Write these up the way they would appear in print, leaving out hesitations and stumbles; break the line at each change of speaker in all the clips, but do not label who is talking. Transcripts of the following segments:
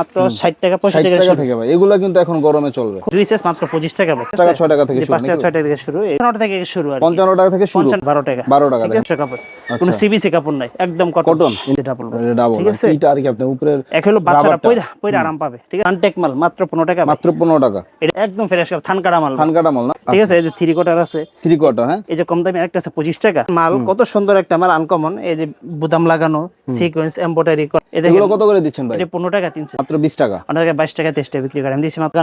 মাত্র 60 টাকা 65 টাকা
থেকে ভাই এগুলা কিন্তু এখন গরমে চলবে।
দুই সেট মাত্র 25 টাকা ভাই।
6 টাকা থেকে শুরু,
5 টাকা 6 টাকা থেকে শুরু, 15 টাকা থেকে শুরু আর
55 টাকা থেকে শুরু,
12 টাকা
12 টাকা
ঠিক আছে কাপড়। কোনো সিবিসি কাপড় নাই, একদম কটন এটা বলবো
ডাবল।
ঠিক আছে,
এটা আর কি আপনি উপরের
এক হলো বাচ্চারা পয়রা আরাম পাবে ঠিক আছে। আনটেক মাল মাত্র 15 টাকা,
মাত্র 15 টাকা।
এটা একদম ফ্রেশ কাপড়, থানকাটা মাল,
থানকাটা মাল না
ঠিক আছে। এই যে 3 কোয়ার্টার আছে,
3 কোয়ার্টার, হ্যাঁ
এই যে কম দামি আরেকটা আছে 25 টাকা মাল, কত সুন্দর একটা মাল, আনকমন। এই যে বুতাম লাগানো, সিকোয়েন্স এমব্রয়ডারি,
এগুলো কত করে দিচ্ছেন ভাই?
এটা 15 টাকা 3 সেট,
মাত্র 20 টাকা।
অনেক 22 টাকা 23 টাকা বিক্রি করে। আমি দিছি মাত্র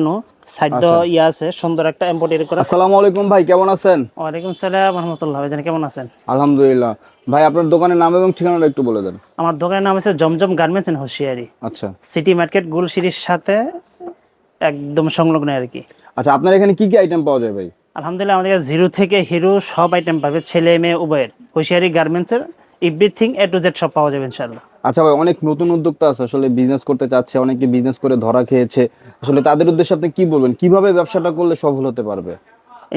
সাইড ইয়া আছে সুন্দর একটা এমব্রয়ডারি করা।
আসসালামু আলাইকুম ভাই, কেমন আছেন?
ওয়ালাইকুম সালাম ওয়া রাহমাতুল্লাহ। ভাই জান কেমন আছেন?
আলহামদুলিল্লাহ। ভাই আপনার দোকানের নাম এবং ঠিকানাটা একটু বলে দেন।
আমার দোকানের নাম আছে জমজম গার্মেন্টস এন্ড হোশিয়ারি,
আচ্ছা
সিটি মার্কেট গুলশিরির সাথে একদম সংলগ্ন আর কি।
আচ্ছা, আপনার এখানে কি কি আইটেম পাওয়া যায় ভাই?
আলহামদুলিল্লাহ আমাদের কাছে জিরো থেকে হিরো সব আইটেম পাবে, ছেলে মেয়ে উভয়ের। হোশিয়ারি গার্মেন্টসের এভরিথিং এ টু জেড সব পাওয়া যাবে ইনশাআল্লাহ।
আচ্ছা ভাই, অনেক নতুন উদ্যোক্তা আছে আসলে বিজনেস করতে চাচ্ছে, অনেকে বিজনেস করে ধরা খেয়েছে, আসলে তাদের উদ্দেশ্যে আপনি কি বলবেন, কিভাবে ব্যবসাটা করলে সফল হতে পারবে?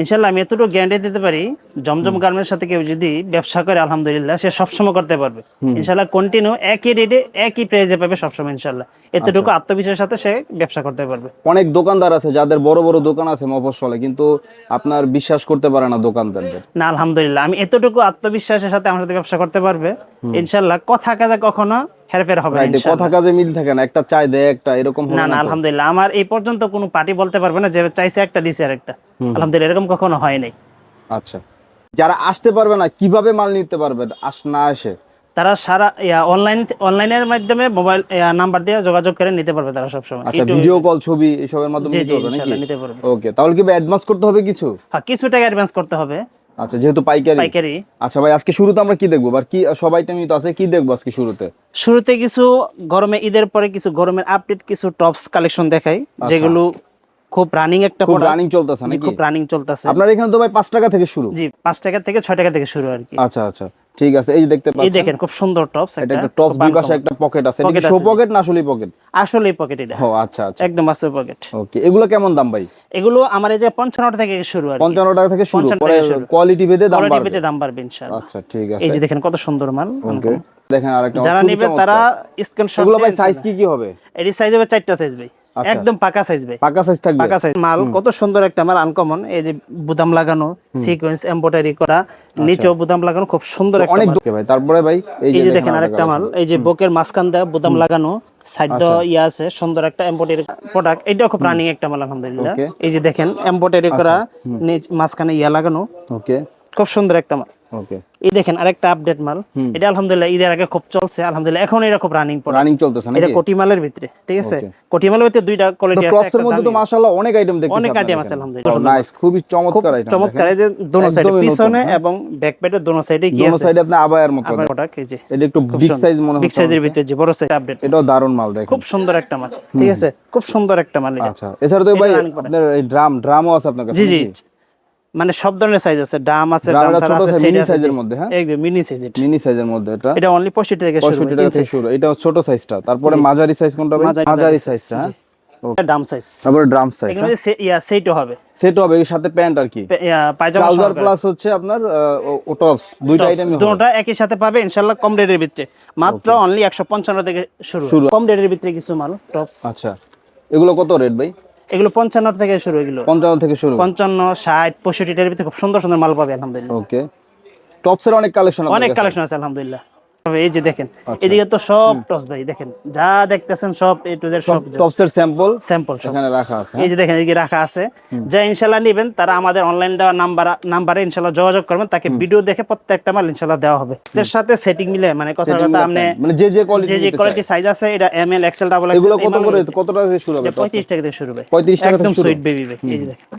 ইনশাআল্লাহ আমি এতটুকু গ্যারান্টি দিতে পারি, জমজম গার্মেন্টস সাথে কেউ যদি ব্যবসা করে আলহামদুলিল্লাহ সে সবসময় করতে পারবে ইনশাআল্লাহ। কন্টিনিউ একই রেটে একই প্রাইসে পাবে সবসময় ইনশাআল্লাহ। এতটুকু আত্মবিশ্বাসের সাথে সে ব্যবসা করতে পারবে।
অনেক দোকানদার আছে যাদের বড় বড় দোকান আছে মফস্বলে, কিন্তু আপনার বিশ্বাস করতে পারে না দোকানদারদের।
না আলহামদুলিল্লাহ আমি এতটুকু আত্মবিশ্বাসের সাথে আমার সাথে ব্যবসা করতে পারবে ইনশাআল্লাহ। কথা কাজে কখনো হেরফের হবে না ইনশাআল্লাহ।
কথা কাজে মিল থাকে না, একটা চাই দেয় একটা, এরকম
না না আলহামদুলিল্লাহ আমার এই পর্যন্ত কোনো পার্টি বলতে পারবে না যে চাইছে একটা দিছে আর একটা, আলহামদুলিল্লাহ এরকম কখনো হয় নাই।
আচ্ছা, যারা আসতে পারবে না কিভাবে মাল নিতে পারবে না আসে?
তারা সারা অনলাইনের মাধ্যমে মোবাইল নাম্বার দিয়ে যোগাযোগ করে নিতে পারবে তারা সব সময়।
আচ্ছা, ভিডিও কল ছবি এসবের মাধ্যমে
জি
নিতে
জি
পারবে নাকি?
ইনশাআল্লাহ নিতে পারবে।
ওকে, তাহলে কি অ্যাডভান্স করতে হবে কিছু?
হ্যাঁ কিছু টাকা অ্যাডভান্স করতে হবে।
আচ্ছা, যেহেতু পাইকারি। আচ্ছা ভাই, আজকে শুরুতে আমরা কি দেখবো আর কি সব আইটেমই তো আছে, কি দেখবো আজকে শুরুতে?
শুরুতে কিছু গরমে ঈদের পরে কিছু গরমের আপডেট কিছু টপস কালেকশন দেখাই, যেগুলো খুব রানিং একটা
খুব রানিং চলতেছে নাকি?
খুব রানিং চলতেছে।
আপনার এখানে তো ভাই 5 টাকা থেকে শুরু?
জি 5 টাকা থেকে 6 টাকা থেকে শুরু আর কি।
আচ্ছা আচ্ছা, ঠিক আছে। এই যে দেখতে পাচ্ছেন,
এই দেখেন খুব সুন্দর টপস,
এটা একটা টপস, দুই পাশে একটা পকেট আছে। এটা কি শো পকেট না আসলেই পকেট?
আসলেই পকেট এটা।
ও আচ্ছা আচ্ছা,
একদম বাস্তব পকেট।
ওকে, এগুলো কেমন দাম ভাই?
এগুলো আমার এই যে 55 টাকা থেকে শুরু আর কি।
55 টাকা থেকে শুরু,
55
পরে
টাকা শুরু।
কোয়ালিটি ভেদে দাম
বাড়বে ইনশাআল্লাহ।
আচ্ছা ঠিক আছে।
এই যে দেখেন কত সুন্দর মাল।
ওকে, দেখেন আরেকটা
যারা নেবে তারা স্ক্রিনশট
এগুলো ভাই সাইজ কি হবে?
এর সাইজ হবে 4টা সাইজ ভাই, একদম পাকা সাইজ ভাই,
পাকা সাইজ থাকবে।
পাকা সাইজ মাল, কত সুন্দর একটা মাল, আনকমন। এই যে বুতাম লাগানো, সিকোয়েন্স এমব্রয়ডারি করা, নিচেও বুতাম লাগানো, খুব সুন্দর একটা
অনেক
মাল।
ভাই তারপরে ভাই
এই যে দেখেন আরেকটা মাল, এই যে বকের মাঝখান দিয়ে বুতাম লাগানো, সাইড ইয়া আছে সুন্দর একটা এমব্রয়ডারি প্রোডাক্ট, এটাও খুব রানিং একটা মাল আলহামদুলিল্লাহ। এই যে দেখেন এমব্রয়ডারি করা, মাঝখানে ইয়া লাগানো,
ওকে
খুব সুন্দর একটা মাল।
ওকে,
এই দেখেন আরেকটা আপডেট মাল, এটা আলহামদুলিল্লাহ ঈদের আগে খুব চলছে আলহামদুলিল্লাহ, এখন এটা খুব রানিং
চলতেছে নাকি?
এটা কোটি মালের ভিতরে, ঠিক আছে। কোটি মালের ভিতরে দুইটা কোয়ালিটি আছে,
ক্রপসের মধ্যে তো মাশাআল্লাহ অনেক আইটেম দেখতেছি,
অনেক আইটেম আছে আলহামদুলিল্লাহ।
নাইস, খুবই চমৎকার আইটেম,
চমৎকার। এই যে দোনো সাইডে, পিছনে এবং ব্যাক পার্টের দোনো সাইডে কি আছে,
দোনো সাইডে আপনি আবায়ার মতো
প্রোডাক্ট। এই যে
এটা একটু বিগ সাইজ মনে হচ্ছে,
বিগ সাইজের ভিতরে যে বড় সাইজ আপডেট,
এটাও দারুন মাল, দেখেন
খুব সুন্দর একটা মাল, ঠিক আছে, খুব সুন্দর একটা মাল এটা।
আচ্ছা, এছাড়া তো ভাই আপনার এই ড্রামও আছে আপনার কাছে?
জি জি, মানে সব ধরনের সাইজ আছে, ড্রাম আছে, ডান্সার আছে, সেট আছে
সাইজের মধ্যে, হ্যাঁ
একদম মিনি সাইজ,
মিনি সাইজের মধ্যে।
এটা অনলি 65 থেকে শুরু,
65 টাকা থেকে শুরু। এটা ছোট সাইজটা, তারপরে মাঝারি সাইজ কোনটা ভাই? মাঝারি সাইজটা, হ্যাঁ
এটা ডাম সাইজ,
তারপরে ড্রাম সাইজ।
এখানে সেটও হবে,
সেট হবে এর সাথে প্যান্ট আর কি,
পায়জামা
ট্রাউজার প্লাস হচ্ছে আপনার ও টপস, দুইটা আইটেমই হবে।
দুটোটা একই সাথে পাবে ইনশাআল্লাহ কম রেটের ভিতরে, মাত্র অনলি 155 থেকে শুরু, কম রেটের ভিতরে কিছু মাল টপস।
আচ্ছা, এগুলো কত রেট ভাই?
এগুলো 55 থেকে শুরু, এগুলো
55 থেকে শুরু,
55 60 65 টার ভিতরে খুব সুন্দর সুন্দর মাল পাবে আলহামদুলিল্লাহ।
ওকে, টপসের অনেক কালেকশন
আছে আলহামদুলিল্লাহ। এই যে দেখেন এদিকে তো সব টপস ভাই, দেখেন যা দেখতেছেন সব এ টু জেড সব
টপসের স্যাম্পল
স্যাম্পল
এখানে রাখা আছে।
এই যে দেখেন এদিকে রাখা আছে, যা ইনশাআল্লাহ নেবেন তারা আমাদের অনলাইন দেওয়া নাম্বারে ইনশাআল্লাহ যোগাযোগ করবেন, তাকে ভিডিও দেখে প্রত্যেকটা মাল ইনশাআল্লাহ দেওয়া হবে। এর সাথে সেটিং মিলে, মানে কথা আপনি
মানে যে
কোয়ালিটি সাইজ আছে, এটা এম এল এক্সেল ডাবল
এগুলো কত টাকা থেকে শুরু হবে?
35 টাকা থেকে শুরু ভাই,
35 টাকা
একদম
থেকে শুরু,
সুইট বেবি ভাই। এই যে দেখেন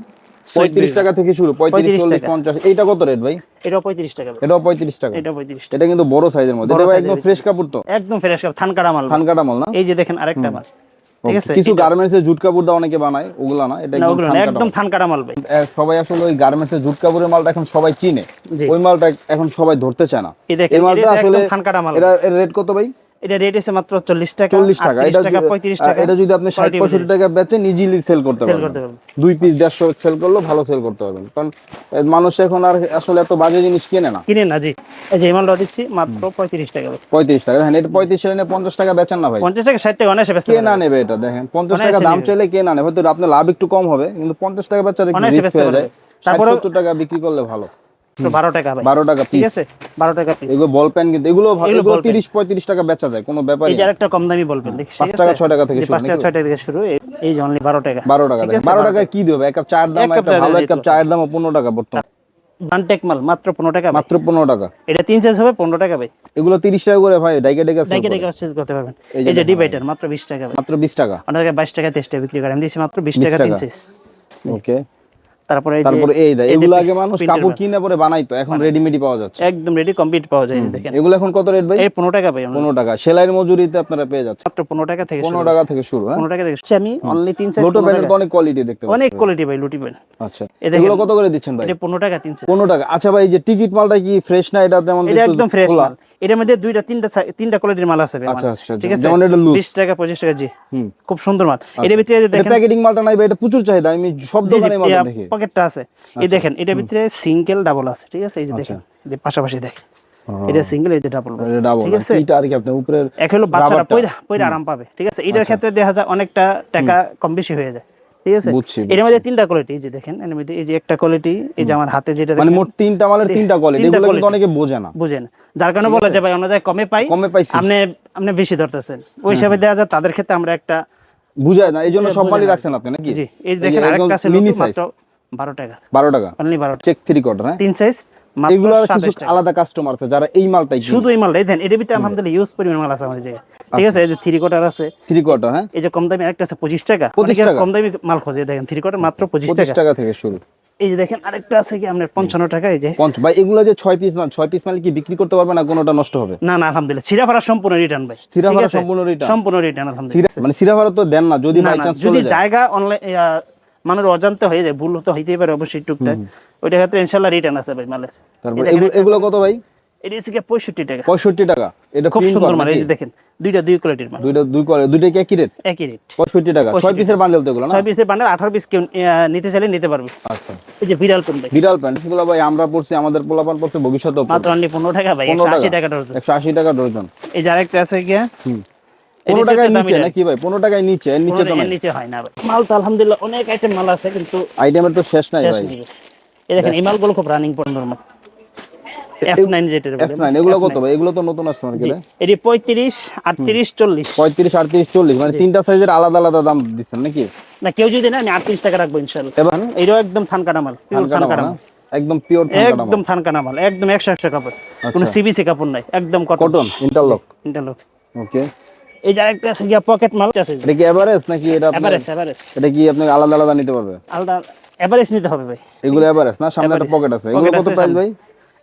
35 টাকা থেকে শুরু, 35 40 50। এইটা কত রেট ভাই?
এটাও 35 টাকা ভাই,
এটাও 35 টাকা।
এটাও 35 টাকা।
এটা কিন্তু বড় সাইজের মধ্যে, এটা একদম ফ্রেশ কাপড় তো,
একদম ফ্রেশ কাপড়, থানকাটা মাল,
থানকাটা মাল না?
এই যে দেখেন আরেকটা মাল, ঠিক আছে।
কিছু গার্মেন্টস এর জুট কাপড় দা অনেকে বানায়, ওগুলা না, এটা
একদম থানকাটা মাল ভাই।
সবাই আসলে ওই গার্মেন্টস এর জুট কাপড়ের মালটা এখন সবাই চিনে, ওই মালটা এখন সবাই ধরতে চায় না।
এই দেখেন
এই মালটা আসলে
একদম থানকাটা মাল।
এর রেট কত ভাই?
এটা রেট আছে মাত্র 40 টাকা
40 টাকা
38 টাকা 35 টাকা
এটা যদি আপনি 60-65 টাকা বেচেন ইজিলি সেল করতে
সেল
পারবেন।
করতে পারবেন।
2 পিস 150 সেল করলেও ভালো সেল করতে পারবেন, কারণ মানুষ এখন আর আসলে এত বাজে জিনিস কিনে না।
কিনে না জি। এই যে এই মালটা দিচ্ছি মাত্র 35 টাকা।
35 টাকা, দেখেন এটা 35 টাকা নিয়ে 50 টাকা বেচেন না ভাই,
50 টাকা 60 টাকা অনায়াসে বেচতে
কে না
পারবেন।
নেবে এটা? দেখেন 50 টাকা
অনায়াসে
দাম
নেবে।
চাইলে কে না নেবে, হয়তো আপনার লাভ একটু কম হবে, কিন্তু 50 টাকা বেচার একটু
অনায়াসে
রিস্ক
বেচতে
হয়ে যায়।
পারবে। তারপরে
60-70 টাকা বিক্রি করলে ভালো।
12 টাকা ভাই।
12 টাকা
ঠিক
পিস,
আছে 12 টাকা পিস।
এগুলো বল পেন, কিন্তু এগুলো
এগুলো
এগুলো
ball pen।
30-35 টাকা বেচা যায়, কোনো ব্যাপারই
এই যে
না।
আরেকটা কম দামি বলবেন দেখি
5 টাকা 6 টাকা থেকে শুরু
5 টাকা
নাকি?
6 টাকা থেকে শুরু। এই যে অনলি 12 টাকা।
12 টাকা,
ঠিক
দেখেন
আছে
12 টাকায় কি দেবে? এক কাপ চায়ের দাম,
এক কাপ
একটা
চায়ের
ভালো
দাম
এক কাপ
দিতে
চায়ের দাম 15 টাকা বর্তমানে,
বানটেক মাল মাত্র 15 টাকা ভাই।
মাত্র 15 টাকা।
এটা 3 সাইজ হবে 15 টাকা ভাই।
এগুলো 30 টাকা করে ভাই, ডাইকে ডাইকে sell
ডাইকে
করে।
ডাইকে সেল করতে পারবেন।
এই যে
এই যে
দেখেন
ডিভাইডার মাত্র 20 টাকা ভাই।
মাত্র 20 টাকা।
অনেকে 22 টাকা 23 টাকা বিক্রি করে, আমি দিছি মাত্র 20
20
টাকা 3
টাকা।
সাইজ।
ওকে,
তারপরে এই যে
তারপরে এই দেয়,
এই যে
এগুলো আগে মানুষ
printer
কাপড়
মাল।
কিনে পরে বানাইতো, এখন রেডিমেডই পাওয়া যাচ্ছে।
একদম রেডি কমপ্লিট পাওয়া যায় এই যে দেখেন।
এগুলো এখন কত রেট ভাই?
এই 15 টাকা ভাই।
15 টাকা। সেলাইয়ের মজুরিতে আপনারা পেয়ে যাচ্ছেন
মাত্র 15 টাকা থেকে
15
শুরু।
টাকা থেকে শুরু। হ্যাঁ,
15 টাকা থেকে আমি অনলি 3 সাইজ
লোটো
15
প্যান্টের
টাকা।
তো অনেক কোয়ালিটি দেখতে পাচ্ছি।
অনেক কোয়ালিটি ভাই লুটি পেন।
আচ্ছা,
এই দেখেন,
এগুলো কত করে দিচ্ছেন ভাই?
এটা 15 টাকা 3 সাইজ।
15 টাকা। আচ্ছা ভাই, এই যে টিকিট মালটা কি ফ্রেশ না? এটা তেমন
এটা
একটু
একদম ফ্রেশ
খোলা?
মাল। এটার মধ্যে দুইটা তিনটা কোয়ালিটির মাল আছে ভাই আমার।
আচ্ছা আচ্ছা,
ঠিক আছে,
যেমন এটা লুজ।
20 টাকা 25 টাকা জি।
হুম,
খুব সুন্দর মাল। এর ভিতরে যে
এটা
দেখেন
প্যাকেটিং মালটা নাই ভাই, এটা প্রচুর চাহিদা, আমি সব
জি জি
দোকানে মালটা দেখি।
পকেটটা আছে। এই দেখেন এটার ভিতরে সিঙ্গেল ডাবল আছে। ঠিক আছে, এই যে দেখেন যে পাশাপাশি দেখেন এটা সিঙ্গেল, এই যে ডাবল।
এটা ডাবল,
ঠিক আছে,
এটা আর কি আপনার উপরের
এক হলো বাচ্চারা
রাবারটা।
পয়রা পয়রা আরাম পাবে। ঠিক আছে, এটার ক্ষেত্রে দেখা যায় অনেকটা টাকা কম বেশি হয়ে যায়। ঠিক আছে,
বুঝছি,
এর মধ্যে তিনটা কোয়ালিটি। এই যে দেখেন এর মধ্যে এই যে একটা কোয়ালিটি, এই যে আমার হাতে যেটা
মানে
দেখেন
মোট 3টা মালের 3টা কোয়ালিটি,
তিনটা
এগুলো কিন্তু
quality।
অনেকে বোঝে না।
বুঝেন, যার কারণে বলা যায় ভাই অন্য জায়গায় কমে পাই,
কমে পাইছি,
আপনি আপনি বেশি ধরতেছেন ওই হিসাবে দেওয়া যায়। তাদের ক্ষেত্রে আমরা একটা
বুঝায় না, এই জন্য সব
বুঝে
মালই
না।
রাখছেন আপনি নাকি?
জি, এই যে দেখেন আরেকটা আছে
মিনি
লুটু
সাইজ,
মাত্র 12 টাকা।
12 টাকা
অনলি 12 টাকা
চেক 3 কোয়ার্টার। হ্যাঁ,
3 সাইজ মাত্র
এগুলো আর
27
কিছু
টাকা।
আলাদা কাস্টমার আছে যারা এই মালটাই কিনে।
শুধু এই মালটা এই দেন, এর ভিতরে আলহামদুলিল্লাহ ইউজ পরিমাণ মাল আছে আমাদের জায়গায়। ঠিক আছে, এই যে 3 কোয়ার্টার আছে,
3 কোয়ার্টার। হ্যাঁ,
এই যে কম দামি আরেকটা আছে 25 টাকা।
25
অনেকে
টাকা।
কম দামি মাল খোঁজে, দেখেন 3 কোয়ার্টার মাত্র 25
25
টাকা।
টাকা থেকে শুরু।
এই যে দেখেন আরেকটা আছে কি আপনার 55 টাকা। এই যে
ভাই এগুলো যে 6 পিস মাল, 6 পিস মাল কি বিক্রি করতে পারবে না? কোনোটা নষ্ট হবে?
না না আলহামদুলিল্লাহ সিরাফারা সম্পূর্ণ রিটার্ন ভাই।
সিরা
ঠিক
ভাড়া
আছে?
সম্পূর্ণ return?
সম্পূর্ণ রিটার্ন আলহামদুলিল্লাহ।
মানে সিরা ভাড়া তো দেন না যদি
না
বাই
না,
চান্স
যদি
চলে যায়?
জায়গা অনলাইন মানুষ অজান্তে হয়ে যায়, ভুল তো হইতেই পারে অবশ্যই টুকটাক, ওইটার ক্ষেত্রে ইনশাআল্লাহ রিটার্ন আছে ভাই মালের।
তারপর এগুলো কত ভাই?
এটা হচ্ছে কি 65 টাকা।
65 টাকা। এটা
খুব
প্রিন্ট
সুন্দর
করা
মাল। এই
নাকি?
যে দেখেন দুই কোয়ালিটির মাল,
দুইটা কি একই রেট?
একই রেট।
65 টাকা। 6 পিসের বান্ডেল তো এগুলো না?
6 পিসের বান্ডেল 18 পিস কেউ নিতে চাইলে নিতে পারবে।
আচ্ছা,
এই যে বিড়াল পেন ভাই
বিড়াল প্যান্ট এগুলো ভাই আমরা পড়ছি, আমাদের পোলাপান পড়ছে, ভবিষ্যতেও
মাত্র অনলি 15 টাকা ভাই।
15
180 টাকা ডজন।
180 টাকা ডজন।
এই যে আরেকটা আছে গিয়া
15 টাকায় নিচে নাকি ভাই? 15 টাকায় নিচে, এর নিচে তো নাই।
নিচে হয় না ভাই। মাল তো আলহামদুলিল্লাহ অনেক আইটেম মাল আছে, কিন্তু
আইটেমের তো শেষ নাই
শেষ
ভাই।
নেই। এই দেখেন এই মালগুলো খুব রানিং পণ্যের মাল। F9 যেটা বলে।
F9 এগুলো কত ভাই? এগুলো তো নতুন আসছে মার্কেটে।
এটি 35 38 40।
35 38 40, মানে তিনটা সাইজের আলাদা আলাদা দাম দিচ্ছেন নাকি?
না কেউ যদি না আমি 38 টাকা রাখবো ইনশাআল্লাহ।
এবার
এটাও একদম থানকাটা মাল, পিওর থানকাটা মাল,
একদম পিওর
একদম থানকাটা মাল, একদম 100 কাপড়, কোনো সিবিসি কাপড় নাই, একদম
কটন ইন্টারলক।
ইন্টারলক।
ওকে,
এই যে আরেকটা আছে গিয়া পকেট মাল আছে।
এটা কি এভারেজ নাকি? এটা
এভারেজ
এটা কি আপনি আলাদা আলাদা নিতে পারবে?
আলাদা এভারেজ নিতে হবে ভাই।
এগুলো এভারেজ না? সামনে একটা পকেট আছে, এগুলো কত প্রাইস ভাই?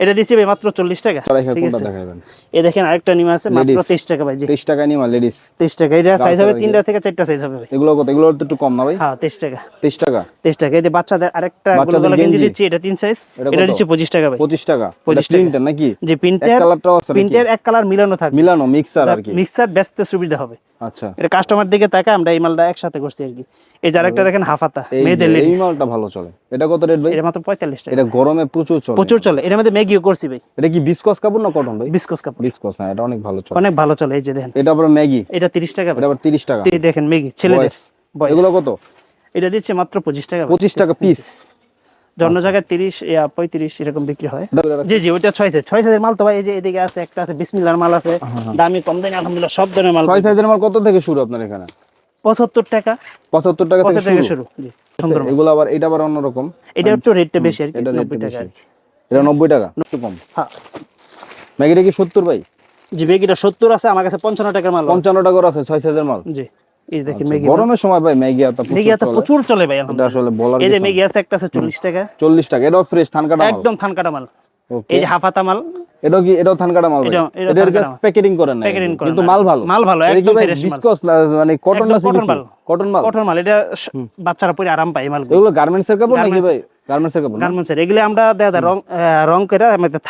এটা দিচ্ছি ভাই মাত্র 40 টাকা। ঠিক
কোনটা
আছে,
দেখাবেন?
এই দেখেন আরেকটা নিমা আছে মাত্র 23 টাকা ভাই। জি
23 টাকা নিমা লেডিস,
23 টাকা। এটা সাইজ হবে 3টা থেকে 4টা সাইজ হবে ভাই।
এগুলো কত? এগুলো তো একটু কম না ভাই?
হ্যাঁ 23 টাকা।
23 টাকা।
23 টাকা। এই যে বাচ্চাদের আরেকটা
বাচ্চাদের
গেঞ্জি
গেঞ্জি
দিচ্ছি, এটা 3 সাইজ,
এটা
এটা
কত?
দিচ্ছি 25 টাকা ভাই।
25 টাকা।
25 টাকা।
প্রিন্টার নাকি?
যে
এক
প্রিন্টের
কালারটাও আছে নাকি?
প্রিন্টের এক কালার মিলানো থাকবে,
মিলানো মিক্সার আর কি।
মিক্সার বেচতে সুবিধা হবে।
আচ্ছা,
এটা কাস্টমার দিকে তাকায় আমরা এই মালটা একসাথে করছি আর কি। এই যে আরেকটা দেখেন হাফাতা মেয়েদের
এই
লেডিস,
মালটা ভালো চলে। এটা কত রেট ভাই?
এটা মাত্র 45 টাকা।
এটা গরমে প্রচুর চলে।
প্রচুর চলে। এর মধ্যে ম্যাগিও করছি ভাই।
এটা কি বিসকস কাপড় না কটন ভাই?
বিস্কস কাপড়।
বিসকস, হ্যাঁ এটা অনেক ভালো চলে।
অনেক ভালো চলে। এই যে দেখেন
এটা আবার ম্যাগি,
এটা 30 টাকা ভাই।
এটা আবার 30 টাকা।
এই দেখেন ম্যাগি ছেলেদের বয়স।
এগুলো কত?
এটা দিচ্ছে মাত্র 25 টাকা ভাই।
25 টাকা পিস।
অন্য জায়গায় 30 35 এরকম বিক্রি হয়। জি জি ওইটা 6 সাইজ। 6 সাইজের মাল তো ভাই এই যে এদিকে আছে, একটা আছে বিসমিল্লাহর মাল আছে, দামি কম দামি আলহামদুলিল্লাহ সব ধরনের মাল।
6 সাইজের মাল কত থেকে শুরু আপনার এখানে?
75 টাকা।
75 টাকা
75
থেকে
টাকা
শুরু।
শুরু। জি সুন্দর মাল।
এগুলো আবার এটা আবার অন্যরকম।
এটা একটু রেটটা বেশি আর কি,
এটা
90 টাকা আর কি।
এটা 90 টাকা, একটু কম।
হ্যাঁ
ম্যাগিটা কি 70 ভাই?
জি ম্যাগিটা 70 আছে, আমার কাছে 55 টাকার মাল আছে।
55 টাকার আছে 6 সাইজের মাল।
জি এই দেখেন
আচ্ছা,
ম্যাগি।
গরমের সময় ভাই ম্যাগি এত
ম্যাগি এত প্রচুর চলে ভাই
এটা
আলহামদুলিল্লাহ।
আসলে বলার
এই যে
কিছু
ম্যাগি আছে একটা আছে 40 টাকা।
40 টাকা। এটাও ফ্রেশ থানকাটা মাল,
একদম থানকাটা মাল।
ওকে।
এই যে হাফাতা মাল,
এটাও কি? এটাও থানকাটা মাল ভাই?
এটা
এটা
থানকাটা
জাস্ট
মাল।
প্যাকেটিং করেন না,
প্যাকেটিং করেন
কিন্তু
না।
মাল ভালো।
মাল ভালো,
এটা কি
একদম
ভাই
ফ্রেশ মাল।
বিসকস মানে কটন না?
একদম কটন মাল।
কটন মাল।
কটন মাল। এটা বাচ্চারা পরে আরাম পায় এই মালগুলো।
এগুলো গার্মেন্টস এর কাপড় নাকি ভাই? গার্মেন্টসের কাপড় না?
গার্মেন্টসের এগুলি আমরা দেখা রং রং করে আমাদের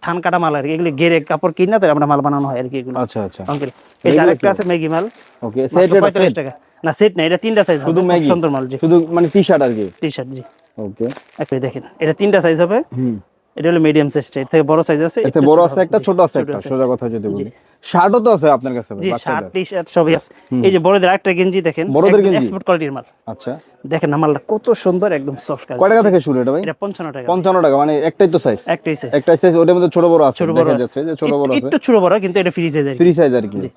থান কাটা মাল আর কি, এগুলি গেরে কাপড় কিনা তো আমরা মাল বানানো হয় আর কি এগুলো
আচ্ছা আচ্ছা,
রং করে। এই যে আরেকটা আছে ম্যাগি মাল,
ওকে।
মাত্র
সেট
45 টাকা। না সেট না, এটা তিনটা সাইজ
শুধু
হবে, খুব
ম্যাগি,
সুন্দর মাল জি,
শুধু মানে টি শার্ট আর কি।
টি শার্ট জি।
ওকে,
একটু দেখেন এটা তিনটা সাইজ হবে,
হুম।
এটা হলো মিডিয়াম সাইজ, এর থেকে বড় সাইজ আছে,
এতে
একটু
বড়
ছোট
আছে
হবে,
একটা,
জি,
ছোট আছে একটা,
আছে।
সোজা কথা যদি
জি।
বলি। শার্টও তো আছে আপনার কাছে ভাই,
জি শার্ট
বাচ্চাদের?
টি শার্ট সবই আছে। এই যে বড়দের আরেকটা গেঞ্জি দেখেন,
বড়দের গেঞ্জি?
এক্সপোর্ট কোয়ালিটির মাল।
আচ্ছা,
দেখেন না মালটা কত সুন্দর, একদম সফট
কয় টাকা থেকে শুরু এটা ভাই?
এটা 55 টাকা।
55 টাকা, মানে একটাই তো সাইজ?
একটাই সাইজ,
একটাই সাইজ, ওটার মধ্যে ছোট বড় আছে,
ছোট বড়
দেখা
আছে।
যাচ্ছে যে ছোট বড় আছে,
একটু ছোট বড়, কিন্তু এটা ফ্রি সাইজ আর কি।
ফ্রি সাইজ আর কি।
জি।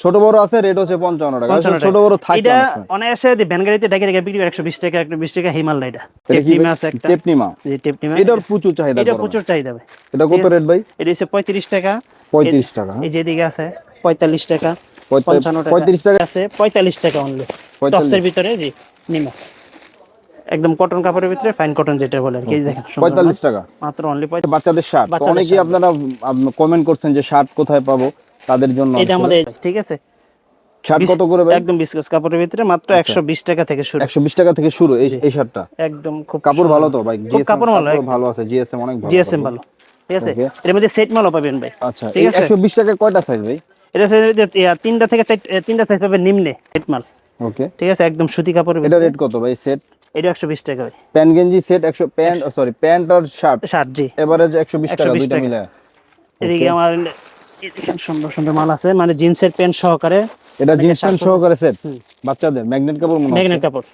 ছোট বড় আছে, রেট হচ্ছে 55 টাকা।
55
ছোট
টাকা।
বড় থাকে
এটা
অনেক সময়।
অনায়াসে যদি ভ্যান গাড়িতে ডেকে ডেকে বিক্রি করে 120 টাকা, 120 টাকা হিমাল না এটা।
এটা কি
টেপনিমা
ভাই?
আছে একটা।
টেপনিমা?
জি টেপনিমা।
এটার প্রচুর চাহিদা
এটা
গরমে।
প্রচুর চাহিদা ভাই।
এটা কত রেট ভাই?
এটা হচ্ছে 35 টাকা।
35 টাকা।
এই যে এদিকে আছে 45 টাকা, 55 টাকা
35 টাকা
আছে, 45 টাকা অনলি।
45
টপসের ভিতরে জি নিমা, একদম কটন কাপড়ের ভিতরে, ফাইন কটন যেটা বলে আর কি। এই দেখেন সুন্দর
45
মাল।
টাকা
মাত্র অনলি
বাচ্চাদের শার্ট। তো
বাচ্চাদের
অনেকেই
shirt।
আপনারা কমেন্ট করছেন যে শার্ট কোথায় পাবো, তাদের জন্য
এটা আমাদের ঠিক আছে।
শার্ট কত করে ভাই?
একদম বিস্কুট কাপড়ের ভিতরে মাত্র 120 টাকা থেকে শুরু।
120 টাকা থেকে শুরু এই এই শার্টটা?
একদম খুব
কাপড় ভালো তো ভাই?
খুব কাপড় ভালো,
ভালো আছে, জিএসএম অনেক ভালো।
জিএসএম ভালো, ঠিক আছে।
Okay।
এর মধ্যে সেট মালও পাবেন ভাই।
আচ্ছা,
ঠিক
এই
আছে।
120 টাকায় কয়টা সাইজ ভাই?
এটা তিনটা থেকে তিনটা সাইজ পাবেন নিম্নে সেট মাল,
ওকে।
ঠিক আছে, একদম সুতি কাপড়ের
এটা
ভিতরে।
রেট কত ভাই সেট?
এটা 120 টাকা ভাই।
প্যান্ট গেঞ্জি সেট 100, প্যান্ট সরি প্যান্ট আর শার্ট
শার্ট জি
এভারেজ 120 টাকা
120
দুইটা
টাকা।
মিলে।
এদিকে আমার এখানে সুন্দর সুন্দর মাল আছে, মানে জিন্সের প্যান্ট সহকারে।
এটা জিন্স প্যান্ট সহকারে সেট,
হুম।
বাচ্চাদের ম্যাগনেট কাপড় মনে হয়।
ম্যাগনেট কাপড়।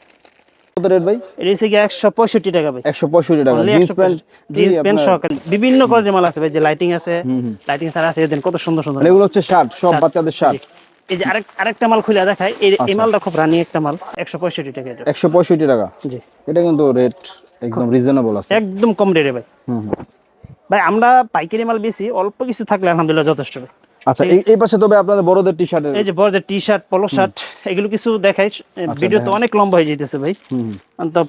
কত রেট ভাই?
এটা হচ্ছে কি 165 টাকা ভাই।
165 টাকা
Only
jeans
165
pant.
Jeans pant সহকারে বিভিন্ন কোয়ালিটির মাল আছে ভাই, যে লাইটিং আছে,
হুম, হুম।
লাইটিং ছাড়া আছে, দেন কত সুন্দর সুন্দর
মানে এগুলো হচ্ছে শার্ট, সব
Shirt।
বাচ্চাদের শার্ট।
জি। এই যে আরেকটা মাল খুলে দেখাই, এই
আচ্ছা।
মালটা খুব রানি একটা মাল, 165 টাকা এটা।
165 টাকা।
জি
এটা কিন্তু রেট একদম রিজনেবল আছে।
একদম কম রেটে ভাই।
হুম হুম।
ভাই আমরা পাইকারি মাল বেশি, অল্প কিছু থাকলে আলহামদুলিল্লাহ যথেষ্ট ভাই।
আচ্ছা, এই পাশে তবে আপনাদের বড়দের টি শার্টের।
এই যে বড় যে টি শার্ট, পলো শার্ট, এগুলো কিছু দেখাই। ভিডিও তো অনেক লম্বা হয়ে যেতেছে ভাই,
হুম।
তো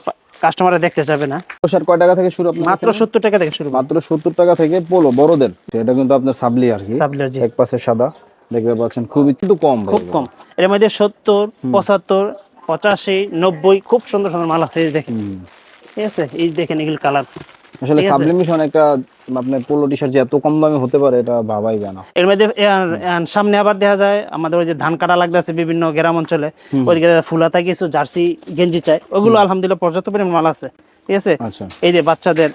কাস্টমাররা দেখতে চাবে না।
পোলো শার্ট কয় টাকা থেকে শুরু আপনার?
মাত্র 70 টাকা থেকে শুরু।
মাত্র 70 টাকা থেকে পোলো বড়দের। এটা কিন্তু আপনার সাবলি আর কি,
সাবলার জি
এক পাশে সাদা দেখতে পাচ্ছেন, খুবই কিন্তু কম ভাই।
খুব কম। এর মধ্যে 70, 75, 85, 90 খুব সুন্দর সুন্দর মাল আছে, এই দেখেন। ঠিক আছে, এই দেখেন এগুলো কালার।
আসলে
ঠিক আছে।
সাবলিমেশন একটা আপনার পোলো টি শার্ট যে এত কম দামে হতে পারে এটা ভাবাই যায় না।
এর মধ্যে সামনে আবার দেখা যায় আমাদের ওই যে ধান কাটা লাগতেছে বিভিন্ন গ্রাম অঞ্চলে, ওইদিকে ফুলাতা কিছু জার্সি গেঞ্জি চাই, ওগুলো আলহামদুলিল্লাহ পর্যাপ্ত পরিমাণ মাল আছে। ঠিক আছে।
আচ্ছা,
এই যে বাচ্চাদের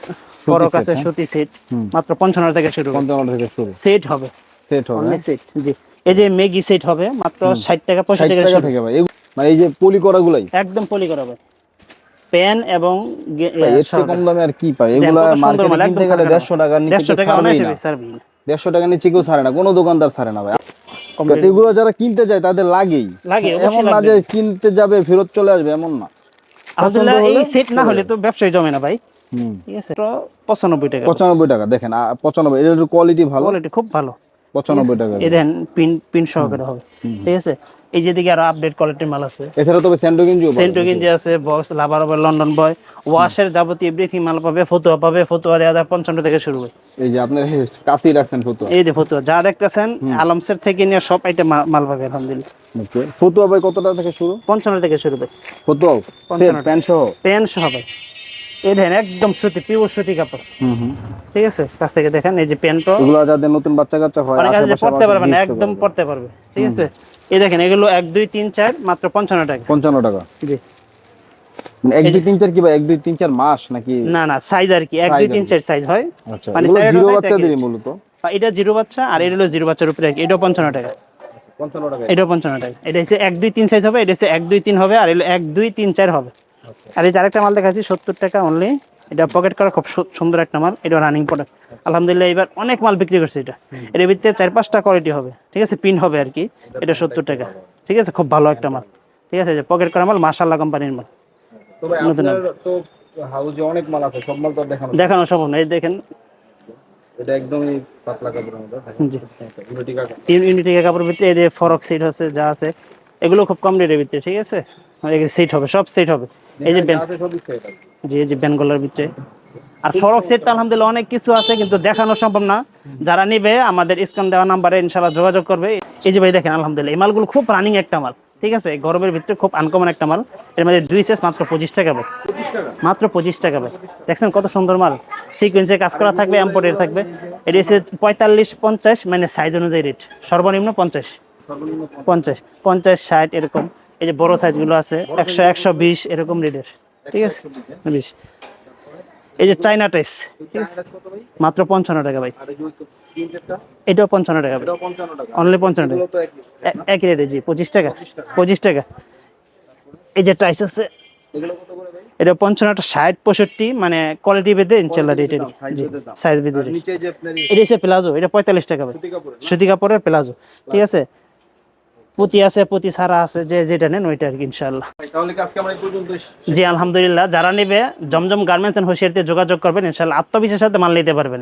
ফরক
set,
আছে,
হ্যাঁ?
সুতি সেট, মাত্র 55 থেকে শুরু।
55 থেকে শুরু
সেট হবে,
সেট হবে।
অনলি সেট জি। এই যে মেগি সেট হবে মাত্র 60 টাকা 65
60
টাকা
টাকা
শুরু।
থেকে ভাই মানে এই যে পলি করা গুলাই
একদম পলি করা হবে, প্যান এবং
ভাই, এর চেয়ে কম দামে আর কি পাই? এগুলা মার্কেটে কিনতে গেলে 150 টাকার নিচে
150 টাকা
ছাড়বেই
অনায়াসে
না।
সার্ভি।
150 টাকার নিচে কেউ ছাড়ে না, কোনো দোকানদার ছাড়ে না ভাই।
কম
এগুলো যারা কিনতে যায় তাদের লাগেই,
লাগে, অবশ্যই
এমন না
লাগবে।
যে কিনতে যাবে ফেরত চলে আসবে, এমন না।
আলহামদুলিল্লাহ
পছন্দ
এই
হলে
সেট না হলে তো ব্যবসায় জমে না ভাই।
হুম।
ঠিক আছে, তো 95 টাকা।
95 টাকা দেখেন, 95 এর কোয়ালিটি ভালো।
কোয়ালিটি খুব ভালো।
95 টাকা।
এই দেখেন পিন সহকারে হবে। ঠিক আছে। এই যে দিকে আরো আপডেট কোয়ালিটির মাল আছে,
এছাড়া তবে স্যান্ডো গেঞ্জিও পাবেন।
সেন্টো গেঞ্জি আছে, বক্স লাভার হবে, লন্ডন বয়, ওয়াশের যাবতীয় এভরিথিং মাল পাবে। ফতুয়া পাবে, ফতুয়া 55 থেকে শুরু হয়।
এই যে আপনার কাছেই রাখছেন ফতুয়া।
এই যে ফতুয়া যা দেখতেছেন আলমসের থেকে নিয়ে সব আইটেম মাল পাবে আলহামদুলিল্লাহ।
ওকে, ফতুয়া ভাই কত টাকা থেকে শুরু?
55 থেকে শুরু ভাই।
ফতুয়া
55
প্যান্ট সহ।
প্যান্ট সহ ভাই। এই দেখেন একদম সুতি, পিওর সুতি কাপড়। ঠিক আছে, কাছ থেকে দেখেন এই যে প্যান্টও
এগুলো যাদের নতুন বাচ্চা কাচ্চা হয়
অনেক আছে যে
আশেপাশে
পড়তে পারবে না,
gift
একদম
করবে।
পড়তে পারবে। ঠিক আছে। এই দেখেন এগুলো 1 2 3 4 মাত্র 55 টাকা।
55 টাকা।
জি
মানে 1 2 3 4 কি ভাই 1 2 3 4 মাস নাকি?
না না, সাইজ আর কি 1 2 3 4 সাইজ হয়।
আচ্ছা,
মানে
এগুলো
চারটা
জিরো
size
বাচ্চাদেরই
একই।
মূলত।
এটা জিরো বাচ্চা, আর এটা হলো জিরো বাচ্চার উপরে, এটাও 55 টাকা।
55 টাকা।
এটাও 55 টাকা। এটা হচ্ছে 1 2 3 সাইজ হবে, এটা হচ্ছে 1 2 3 হবে, আর এলো 1 2 3 4 হবে। আর এই যে আরেকটা মাল দেখাচ্ছি 70 টাকা অনলি, এটা পকেট করা খুব সুন্দর একটা মাল, এটা রানিং প্রোডাক্ট আলহামদুলিল্লাহ। এবার অনেক মাল বিক্রি করছে এটা, এর ভিতরে 4-5টা কোয়ালিটি হবে। ঠিক আছে, পিন হবে আর কি। এটা 70 টাকা। ঠিক আছে, খুব ভালো একটা মাল। ঠিক আছে, যে পকেট করা মাল, মাশাআল্লাহ কোম্পানির মাল।
তবে আপনার তো হাউজে অনেক মাল আছে, সব মাল তো
দেখানো সম্ভব না। এই দেখেন
এটা একদমই পাতলা কাপড়ের মধ্যে
জি
ইউনিটি কাপড়।
ইউনিটি কাপড়ের ভিতরে এই যে ফরক সেট হচ্ছে, যা আছে এগুলো খুব কম রেটের ভিতরে। ঠিক আছে, সেট হবে, সব সেট হবে। এই যে
আছে সবই সেট আছে।
জি এই যে বেনগলার ভিতরে। আর ফরক সেট আলহামদুলিল্লাহ অনেক কিছু আছে, কিন্তু দেখানো সম্ভব না। যারা নিবে আমাদের স্ক্রিন দেওয়া নাম্বারে ইনশাআল্লাহ যোগাযোগ করবে। এই যে ভাই দেখেন আলহামদুলিল্লাহ এই মালগুলো খুব রানিং একটা মাল। ঠিক আছে, গরমের ভিতরে খুব আনকমন একটা মাল। এর মধ্যে 2 সাইজ মাত্র 25 টাকা ভাই,
25 টাকা।
মাত্র 25 টাকা ভাই। দেখছেন কত সুন্দর মাল, সিকোয়েন্সে কাজ করা থাকবে, এমপোর্টেড থাকবে। এটা হচ্ছে 45-50, মানে সাইজ অনুযায়ী রেট, সর্বনিম্ন 50,
সর্বনিম্ন
50, 50, 60 এরকম। এই যে বড় সাইজগুলো আছে 100, 120 এরকম রেটের, ঠিক আছে, 20। এই যে চাইনা টাইস, ঠিক আছে,
টাকা কত ভাই?
মাত্র 55 টাকা ভাই।
আর এই যে প্রিন্টেডটা
এটাও 55 টাকা ভাই,
এটাও 55 টাকা।
অনলি 55 টাকা,
এগুলো তো একই।
একই রেটে, জি 25 টাকা,
25 টাকা।
25 টাকা। এই যে টাইস আছে,
এগুলো কত করে ভাই?
এটা 55টা, 60, 65, মানে কোয়ালিটি ভেদে ইনশাআল্লাহ রেট,
সাইজ
জি
ভেদে দাম।
সাইজ ভেদে
আর
rate।
নিচে যে আপনার
এটা হচ্ছে প্লাজো, এটা 45 টাকা ভাই,
সুতি কাপড় না?
সুতি কাপড়ের প্লাজো, ঠিক আছে। পুঁতি আছে, পুঁতি ছাড়া আছে, যে যেটা নেন ওইটা আর কি ইনশাআল্লাহ।
ভাই, তাহলে কি আজকে আমরা এই পর্যন্ত
জি আলহামদুলিল্লাহ, যারা নেবে জমজম গার্মেন্টস এন্ড হোশিয়ারিতে যোগাযোগ করবেন, ইনশাআল্লাহ আত্মবিশ্বাসের সাথে মাল নিতে পারবেন।